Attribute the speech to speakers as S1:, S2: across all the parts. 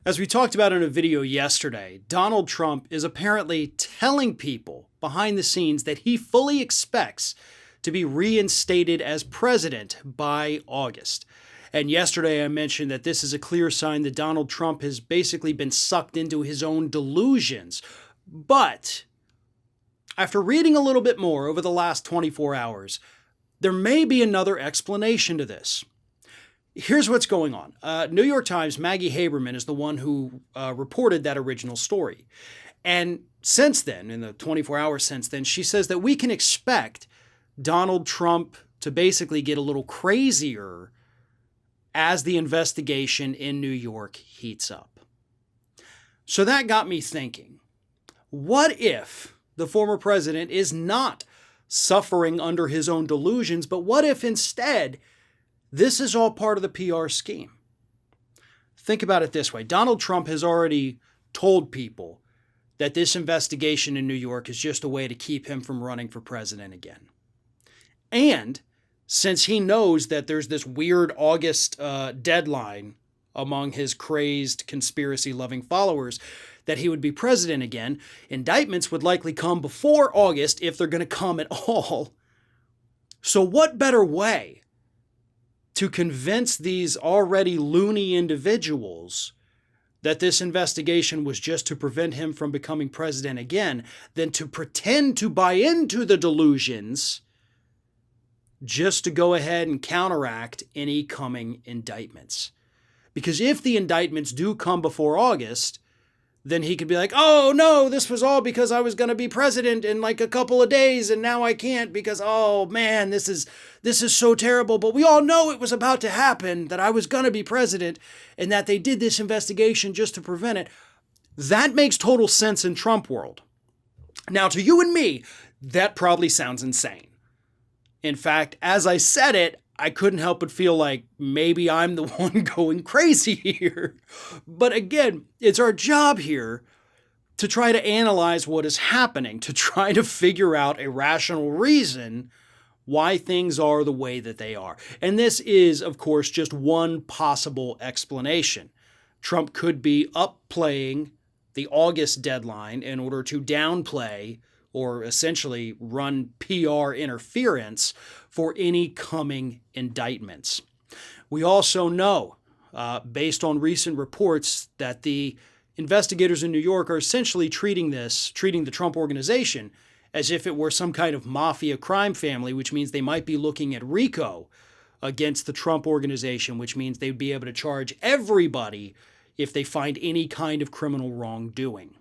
S1: As we talked about in a video yesterday, Donald Trump is apparently telling people behind the scenes that he fully expects to be reinstated as president by August. And yesterday I mentioned that this is a clear sign that Donald Trump has basically been sucked into his own delusions. But after reading a little bit more over the last 24 hours, there may be another explanation to this. Here's what's going on. New York Times' Maggie Haberman is the one who reported that original story. And since then, in the 24 hours since then, she says that we can expect Donald Trump to basically get a little crazier as the investigation in New York heats up. So that got me thinking, what if the former president is not suffering under his own delusions, but what if instead this is all part of the PR scheme? Think about it this way. Donald Trump has already told people that this investigation in New York is just a way to keep him from running for president again. And since he knows that there's this weird August deadline among his crazed, conspiracy-loving followers that he would be president again, indictments would likely come before August if they're going to come at all. So what better way to convince these already loony individuals that this investigation was just to prevent him from becoming president again than to pretend to buy into the delusions just to go ahead and counteract any coming indictments? Because if the indictments do come before August, then he could be like, oh no, this was all because I was going to be president in like a couple of days and now I can't because, oh man, this is so terrible. But we all know it was about to happen, that I was going to be president and that they did this investigation just to prevent it. That makes total sense in Trump world. Now to you and me, that probably sounds insane. In fact, as I said it, I couldn't help but feel like maybe I'm the one going crazy here. But again, it's our job here to try to analyze what is happening, to try to figure out a rational reason why things are the way that they are. And this is, of course, just one possible explanation. Trump could be upplaying the August deadline in order to downplay or essentially run PR interference for any coming indictments. We also know, based on recent reports, that the investigators in New York are essentially treating the Trump organization as if it were some kind of mafia crime family, which means they might be looking at RICO against the Trump organization, which means they'd be able to charge everybody if they find any kind of criminal wrongdoing.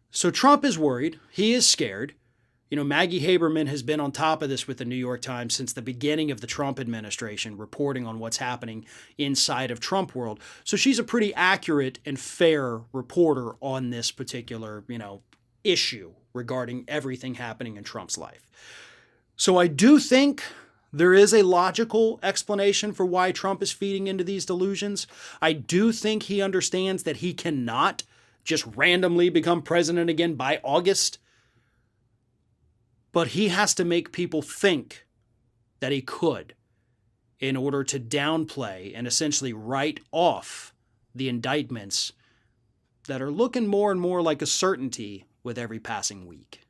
S1: So Trump is worried. He is scared. Maggie Haberman has been on top of this with the New York Times since the beginning of the Trump administration, reporting on what's happening inside of Trump world. So she's a pretty accurate and fair reporter on this particular, issue regarding everything happening in Trump's life. So I do think there is a logical explanation for why Trump is feeding into these delusions. I do think he understands that he cannot just randomly become president again by August. But he has to make people think that he could in order to downplay and essentially write off the indictments that are looking more and more like a certainty with every passing week.